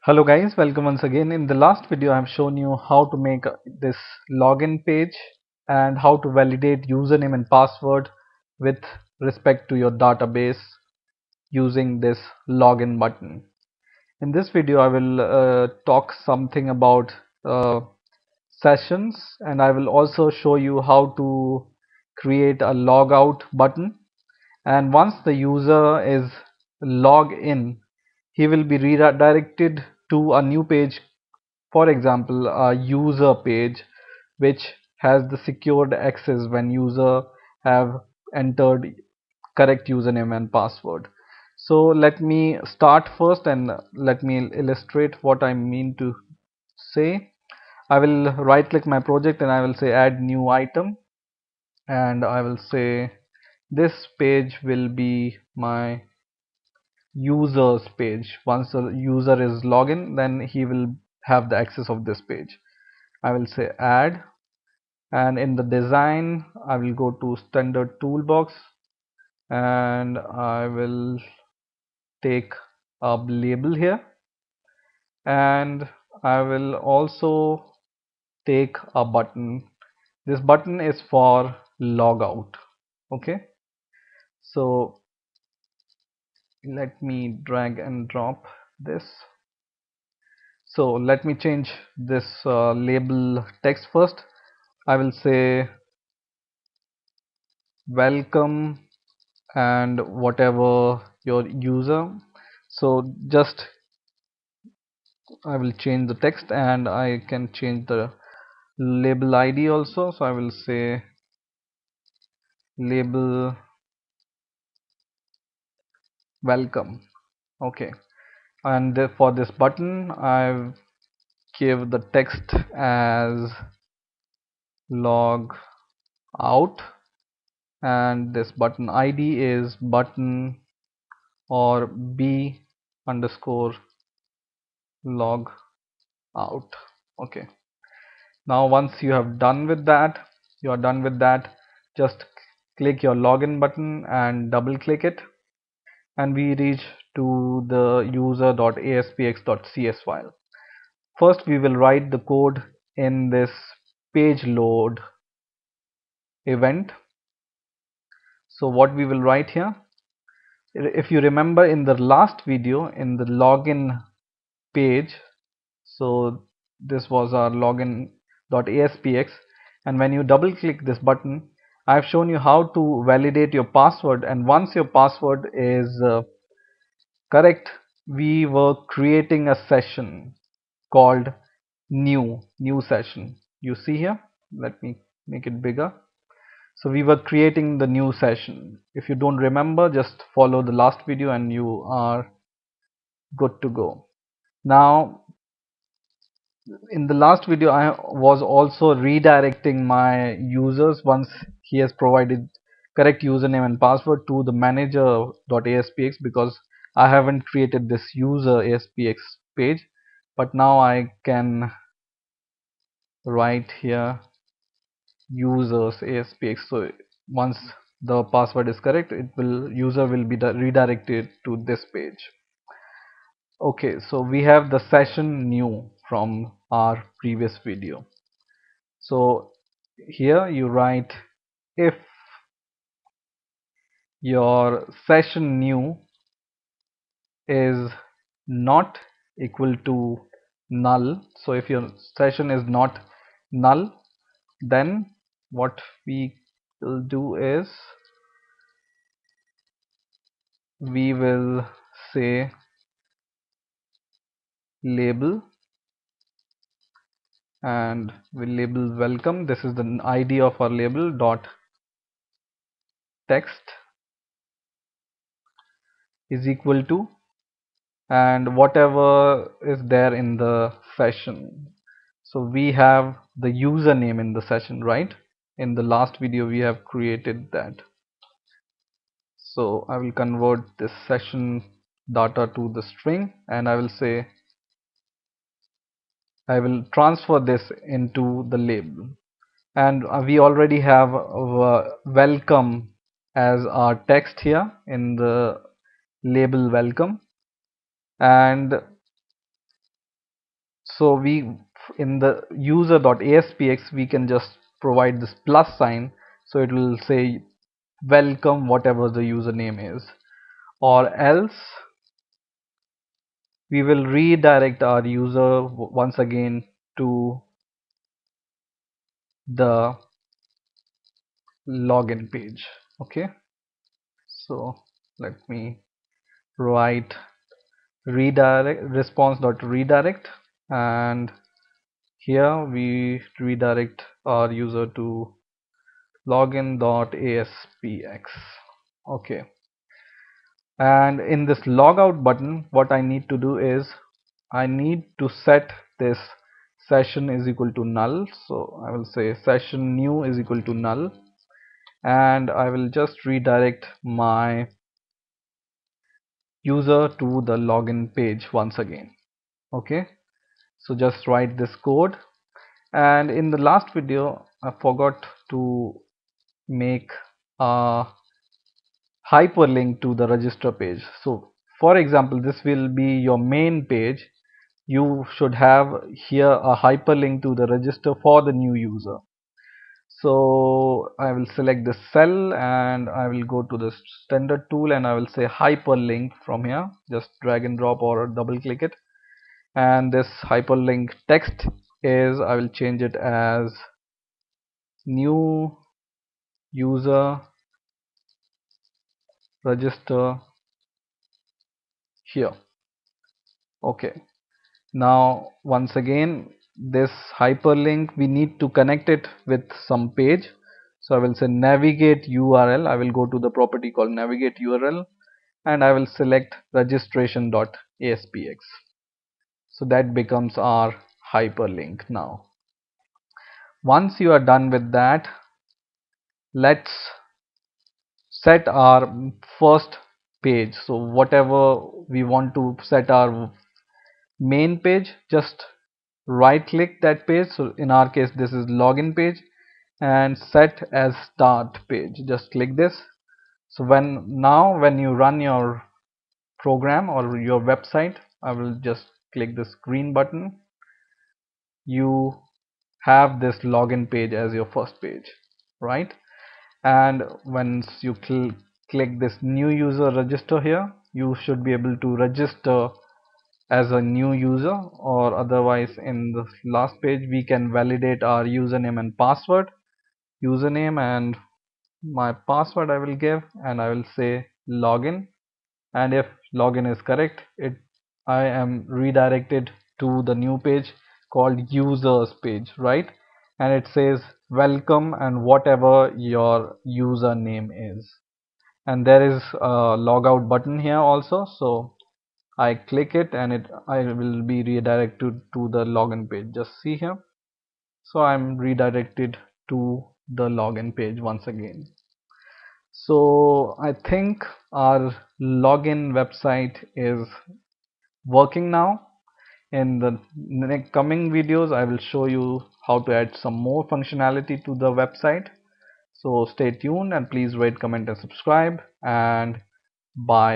Hello guys, welcome once again. In the last video I have shown you how to make this login page and how to validate username and password with respect to your database using this login button. In this video I will talk something about sessions, and I will also show you how to create a logout button, and once the user is log in, he will be redirected to a new page, for example a user page which has the secured access when user have entered correct username and password. So let me start first and let me illustrate what I mean to say. I will right click my project and I will say add new item, and I will say this page will be my users page. Once the user is login, then he will have the access of this page. I will say add, and in the design I will go to standard toolbox and I will take a label here, and I will also take a button. This button is for logout. Okay, so let me drag and drop this. So let me change this label text first. I will say welcome and whatever your user. So just I will change the text and I can change the label ID also. So I will say label welcome. Okay, and for this button I give the text as log out, and this button ID is button or b underscore log out. Okay, now once you have done with that, just click your login button and double click it, and we reach to the user.aspx.cs file. First we will write the code in this page load event. So what we will write here, if you remember in the last video in the login page, so this was our login.aspx, and when you double click this button I have shown you how to validate your password, and once your password is correct, we were creating a session called new session. You see here, let me make it bigger. So we were creating the new session. If you don't remember, just follow the last video and you are good to go. Now in the last video I was also redirecting my users once he has provided correct username and password to the manager.aspx, because I haven't created this user aspx page, but now I can write here users aspx. So once the password is correct, it will user will be redirected to this page. Okay, so we have the session new from our previous video. So here you write if your session new is not equal to null. So if your session is not null, then what we will do is we will say label, and we'll label welcome. This is the ID of our label dot text is equal to, and whatever is there in the session. So we have the username in the session, right? In the last video we have created that. So I will convert this session data to the string, and I will say I will transfer this into the label, and we already have welcome as our text here in the label welcome, and So we, in the user.aspx, we can just provide this plus sign, so it will say welcome whatever the username is, or else we will redirect our user once again to the login page. Okay, so let me write redirect response.redirect, and here we redirect our user to login.aspx. Okay, and in this logout button, what I need to do is I need to set this session is equal to null. So I will say session new is equal to null, and I will just redirect my user to the login page once again. Okay, so just write this code. And in the last video I forgot to make a hyperlink to the register page. So for example, this will be your main page. You should have here a hyperlink to the register for the new user. So I will select this cell and I will go to the standard tool and I will say hyperlink from here. Just drag and drop or double click it, and this hyperlink text is, I will change it as new user register here. Okay, now once again, this hyperlink we need to connect it with some page. So I will say navigate URL. I will go to the property called navigate URL and I will select registration.aspx. So that becomes our hyperlink. Now once you are done with that, let's set our first page. So whatever we want to set our main page, just right click that page. So in our case this is login page, and set as start page. Just click this. So when you run your program or your website, I will just click this green button. You have this login page as your first page, right? And once you click this new user register here, you should be able to register as a new user, or otherwise in the last page we can validate our username and password. Username and my password I will give, and I will say login, and if login is correct, I am redirected to the new page called users page, right? And it says welcome and whatever your username is, and there is a logout button here also. So I click it and I will be redirected to the login page. Just see here. So I'm redirected to the login page once again. So I think our login website is working now. In the next coming videos, I will show you how to add some more functionality to the website. So stay tuned and please rate, comment and subscribe, and bye.